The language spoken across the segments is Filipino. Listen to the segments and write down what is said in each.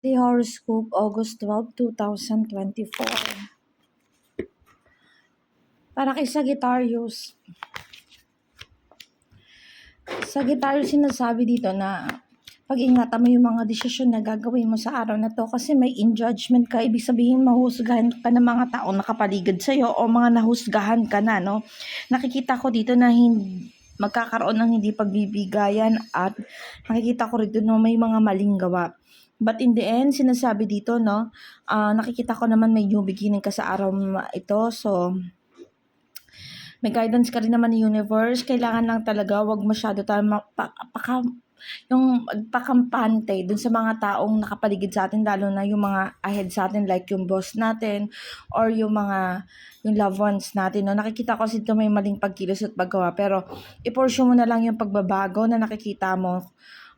The horoscope, August 12, 2024. Para kay Sagittarius. Sagittarius, sinasabi dito na pag-ingatan mo yung mga desisyon na gagawin mo sa araw na to kasi may in-judgment ka. Ibig sabihin, mahusgahan ka ng mga taong nakapaligid sa'yo o mga nahusgahan ka na, no? Nakikita ko dito na magkakaroon ng hindi pagbibigayan at nakikita ko rito na may mga maling gawa. But in the end, sinasabi dito, no, nakikita ko naman may new beginning ka sa araw ito. So, may guidance ka rin naman ni universe. Kailangan lang talaga, wag masyado tayo yung magpakampante dun sa mga taong nakapaligid sa atin, lalo na yung mga ahead sa atin, like yung boss natin or yung loved ones natin, no? Nakikita ko kasi ito may maling pagkilos at paggawa, pero i-pursue mo na lang yung pagbabago na nakikita mo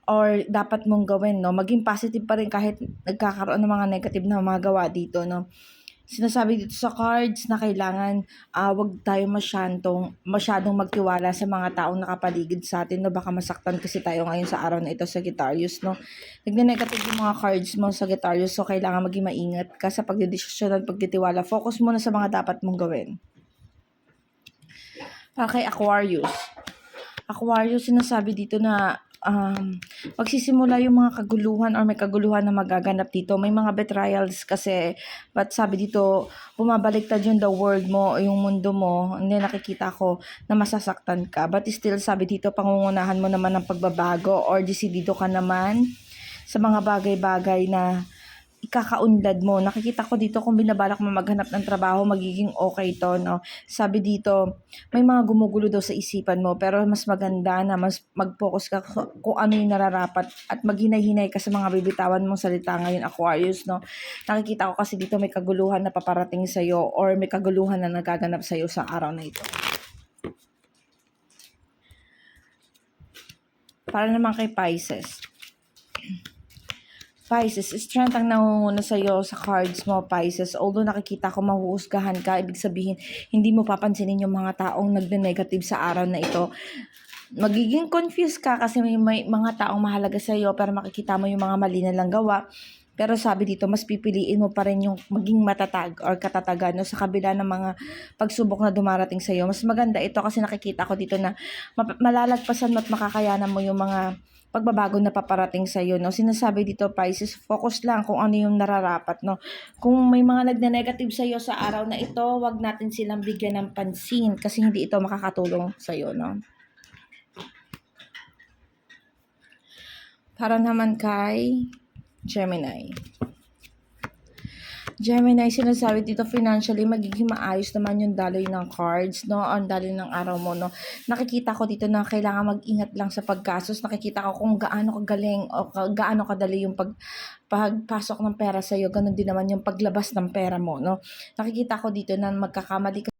or dapat mong gawin, no? Maging positive pa rin kahit nagkakaroon ng mga negative na mga gawa dito, no? Sinasabi dito sa cards na kailangan wag tayo masyadong magtiwala sa mga taong nakapaligid sa atin, no? Baka masaktan kasi tayo ngayon sa araw na ito, Sagittarius, no? Nagne-negative yung mga cards mo, Sagittarius, so kailangan maging maingat ka sa pagdedesisyon at pagtitiwala. Focus muna sa mga dapat mong gawin. Para kay Aquarius. Aquarius, sinasabi dito na magsisimula yung mga kaguluhan or may kaguluhan na magaganap dito. May mga betrayals kasi, but sabi dito, bumabaliktad yung the world mo o yung mundo mo. Hindi, nakikita ko na masasaktan ka. But still, sabi dito, pangungunahan mo naman ng pagbabago or desidido ka naman sa mga bagay-bagay na ikakaunlad mo. Nakikita ko dito kung binabalak mo maghanap ng trabaho, magiging okay to, no? Sabi dito, may mga gumugulo daw sa isipan mo, pero mas maganda na mas mag-focus ka kung ano yung nararapat at maghinay-hinay ka sa mga bibitawan mong salita ngayon, Aquarius, no? Nakikita ko kasi dito may kaguluhan na paparating sa'yo or may kaguluhan na nagaganap sa'yo sa araw na ito. Para naman kay Pisces. Pisces, strength ang nangunguna sa'yo sa cards mo, Pisces. Although nakikita ko mahuhusgahan ka, ibig sabihin, hindi mo papansinin yung mga taong nagne-negative sa araw na ito. Magiging confused ka kasi may mga taong mahalaga sa'yo, pero makikita mo yung mga mali na lang gawa. Pero sabi dito, mas pipiliin mo pa rin yung maging matatag or katatagan, no, sa kabila ng mga pagsubok na dumarating sa'yo. Mas maganda ito kasi nakikita ko dito na malalagpasan mo at makakayanan mo yung mga pagbabago na paparating sa iyo, no? Sinasabi dito, Pisces, focus lang kung ano yung nararapat, no? Kung may mga nagne-negative sa iyo sa araw na ito, wag natin silang bigyan ng pansin kasi hindi ito makakatulong sa iyo, no? Para naman kay Gemini. Gemini, sinasabi dito financially, magiging maayos naman yung daloy ng cards, no? Ang daloy ng araw mo, no? Nakikita ko dito na kailangan mag-ingat lang sa paggastos. Nakikita ko kung gaano kagaling o gaano kadali yung pagpasok ng pera sa iyo. Ganun din naman yung paglabas ng pera mo, no? Nakikita ko dito na magkakamali ka.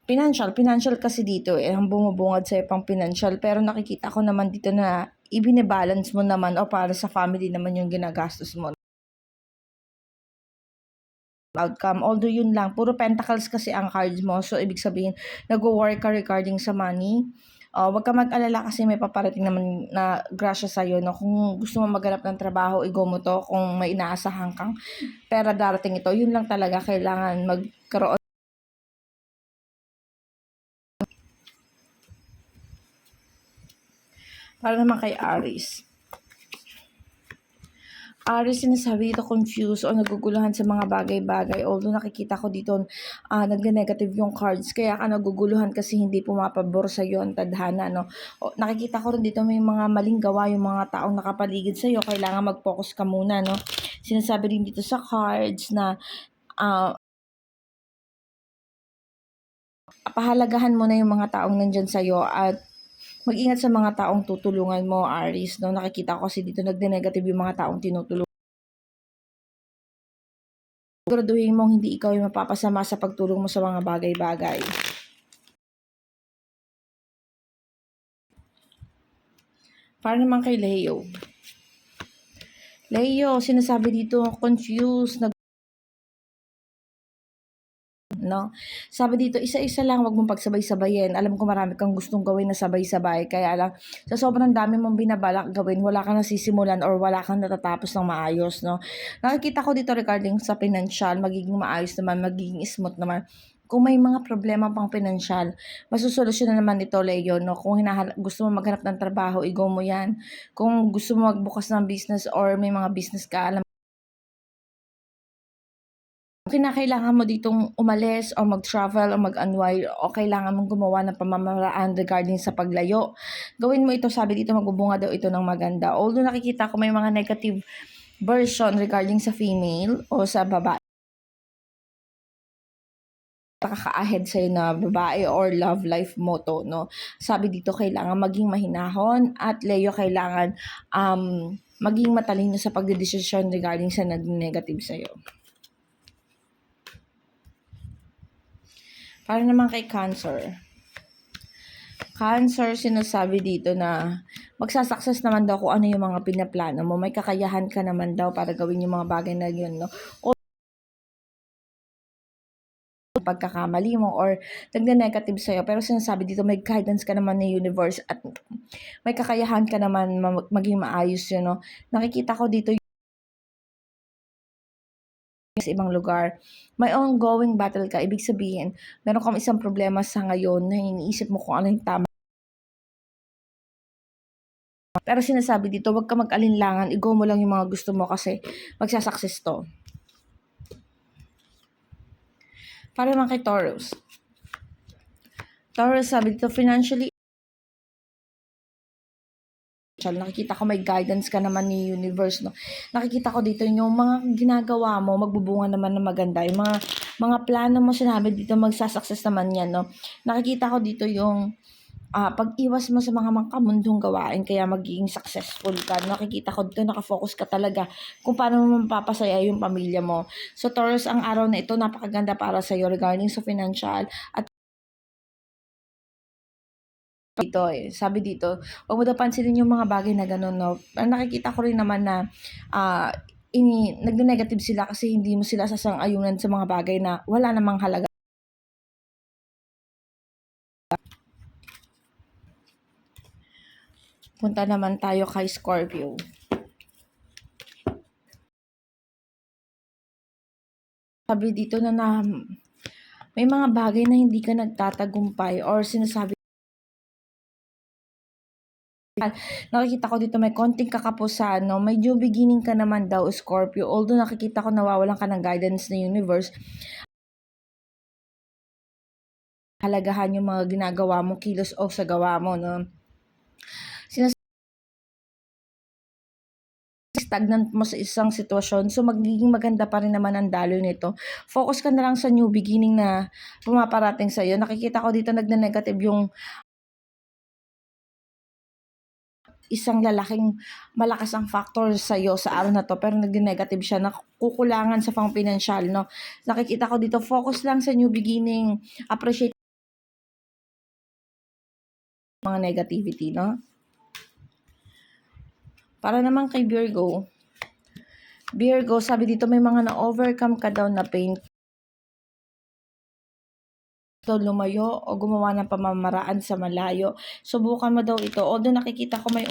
Financial kasi dito ang bumubungad sa pang financial, pero nakikita ko naman dito na ibine-balance mo naman o para sa family naman yung ginagastos mo. Outcome, although yun lang, puro pentacles kasi ang cards mo, so ibig sabihin nag-work ka regarding sa money. Wag ka mag-alala kasi may paparating naman na grasya sa'yo, no? Kung gusto mo maghanap ng trabaho, igo mo to. Kung may inaasahan kang pera darating ito, yun lang talaga, kailangan magkaroon. Para naman kay Aries. Aries, sinasabi dito confused o naguguluhan sa mga bagay-bagay. Although nakikita ko dito nagne-negative yung cards, kaya ka naguguluhan kasi hindi pumapabor sa iyo ang tadhana, no? Nakikita ko rin dito may mga maling gawa yung mga taong nakapaligid sa iyo. Kailangan mag-focus ka muna, no? Sinasabi rin dito sa cards na pahalagahan mo na yung mga taong nandyan sa iyo at mag-ingat sa mga taong tutulungan mo, Aries, no? Nakikita ko kasi dito nagde-negative yung mga taong tinutulungan. Siguraduhin mong hindi ikaw yung mapapasama sa pagtulong mo sa mga bagay-bagay. Para naman kay Leo. Leo, sinasabi dito confused, no? Sabi dito, isa-isa lang, wag mong pagsabay-sabayin. Alam ko marami kang gustong gawin na sabay-sabay, kaya lang, sa sobrang dami mong binabalak gawin, wala kang nasisimulan or wala kang natatapos ng maayos, no? Nakikita ko dito regarding sa financial, magiging maayos naman, magiging smooth naman. Kung may mga problema pang pinansyal, masusolusyonan naman ito, Leo, no? Kung gusto mo maghanap ng trabaho, i-go mo yan. Kung gusto mo magbukas ng business or may mga business ka, alam kinakailangan mo ditong umalis o mag-travel o mag-unwind o kailangan mong gumawa ng pamamaraan regarding sa paglayo. Gawin mo ito, sabi dito, magbubunga daw ito ng maganda. Although nakikita ko may mga negative version regarding sa female o sa babae, nakaka-ahead sa'yo na babae or love life motto, no? Sabi dito, kailangan maging mahinahon at Leo, kailangan maging matalino sa pagdedesisyon regarding sa negative sa'yo. Para naman kay Cancer. Cancer, sinasabi dito na magsasucess naman daw kung ano yung mga pinaplano mo. May kakayahan ka naman daw para gawin yung mga bagay na yun, no? O pagkakamali mo or nagne-negative sa'yo, pero sinasabi dito may guidance ka naman ng universe at may kakayahan ka naman maging maayos yun, no? Nakikita ko dito sa ibang lugar, may ongoing battle ka, ibig sabihin meron kang isang problema sa ngayon na iniisip mo kung ano yung tama. Pero sinasabi dito, wag ka mag-alinlangan, i-go mo lang yung mga gusto mo kasi magsasucess to. Para naman kay Taurus. Taurus, sabi dito, financially, nakikita ko may guidance ka naman ni universe, no? Nakikita ko dito yung mga ginagawa mo, magbubunga naman na maganda. Yung mga plano mo, sinabi dito, magsasucess naman yan, no? Nakikita ko dito yung pag-iwas mo sa mga mangkamundong gawain kaya magiging successful ka. Nakikita ko dito, nakafocus ka talaga kung paano mo mapapasaya yung pamilya mo. So Taurus, ang araw na ito napakaganda para sa iyo regarding sa financial at dito sabi dito, huwag mo daw pansinin yung mga bagay na gano'n, no? Nakikita ko rin naman na nagne-negative sila kasi hindi mo sila sasang-ayunan sa mga bagay na wala namang halaga. Punta naman tayo kay Scorpio. Sabi dito na may mga bagay na hindi ka nagtatagumpay or sinasabi, nakikita ko dito may konting kakapusan, no? May new beginning ka naman daw, Scorpio. Although nakikita ko nawawalan ka ng guidance ng universe, halagahan yung mga ginagawa mo, kilos o sa gawa mo, no? Stagnant mo sa isang sitwasyon, so magiging maganda pa rin naman ang daloy nito. Focus ka na lang sa new beginning na pumaparating sa'yo. Nakikita ko dito nagne-negative yung isang lalaking malakas ang factor sa'yo sa araw na to, pero nagne-negative siya, nakukulangan sa pang pinansyal, no? Nakikita ko dito, focus lang sa new beginning, appreciate mga negativity, no? Para naman kay Virgo. Virgo, sabi dito may mga na-overcome ka daw na pain. So, lumayo o gumawa ng pamamaraan sa malayo. Subukan mo daw ito. Although nakikita ko may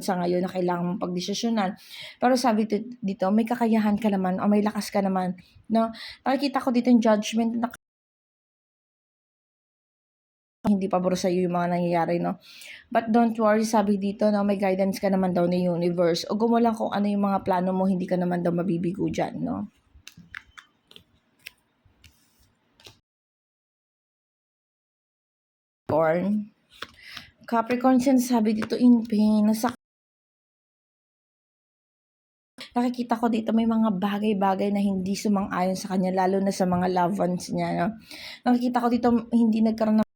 sa ngayon na kailangan mong pagdesisyonan. Pero sabi dito, may kakayahan ka naman o may lakas ka naman. No? Nakikita ko dito yung judgment na hindi pabor sa iyo yung mga nangyayari, no? But don't worry, sabi dito na may guidance ka naman daw ng universe. O gumo lang kung ano yung mga plano mo, hindi ka naman daw mabibigo dyan, no? Capricorn, sinasabi dito in pain, nakikita ko dito may mga bagay-bagay na hindi sumang-ayon sa kanya, lalo na sa mga loved ones niya, no? Nakikita ko dito hindi nagkaroon ng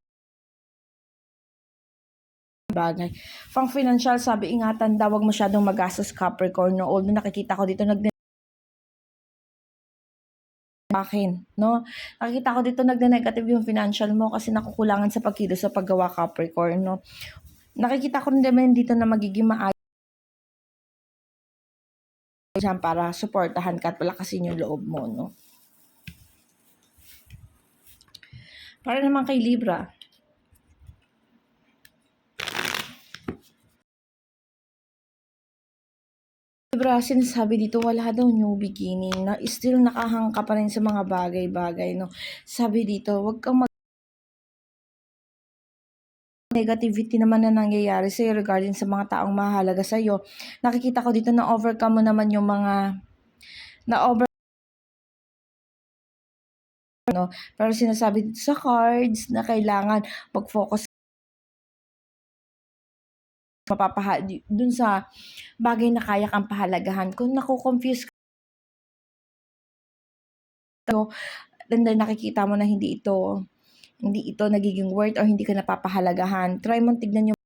bagay. Pang financial, sabi ingatan daw, wag masyadong magastos, Capricorn, no? Although nakikita ko dito akin, no? Nakikita ko dito nagne-negative yung financial mo kasi nakukulangan sa pagkilos sa paggawa, Capricorn, no? Nakikita ko rin naman dito na magiging maayos Diyan para suportahan ka at palakasin yung loob mo, no? Para naman kay Libra, sinasabi dito wala daw new beginning, na still nakahang ka pa rin sa mga bagay-bagay, no? Sabi dito, wag kang negativity naman na nangyayari sa'yo regarding sa mga taong mahalaga sa'yo. Nakikita ko dito na overcome mo naman yung mga no? Pero sinasabi dito sa cards na kailangan mag-focus dun sa bagay na kaya kang pahalagahan. Kung nako-confuse ka, then nakikita mo na hindi ito nagiging worth or hindi ka napapahalagahan, try mong tignan yung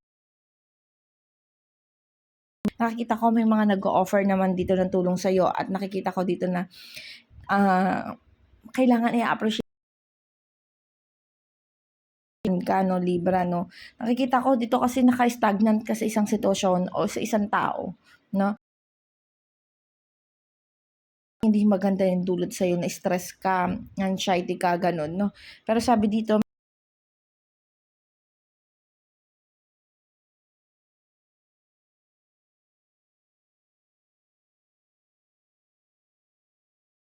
nakikita ko may mga nag-o-offer naman dito ng tulong sa'yo at nakikita ko dito na kailangan i-appreciate ka, no, Libra, no? Nakikita ko dito kasi naka-stagnant ka sa isang sitwasyon o sa isang tao, no? Hindi maganda yung dulot sa'yo na stress ka, anxiety ka, ganun, no? Pero sabi dito,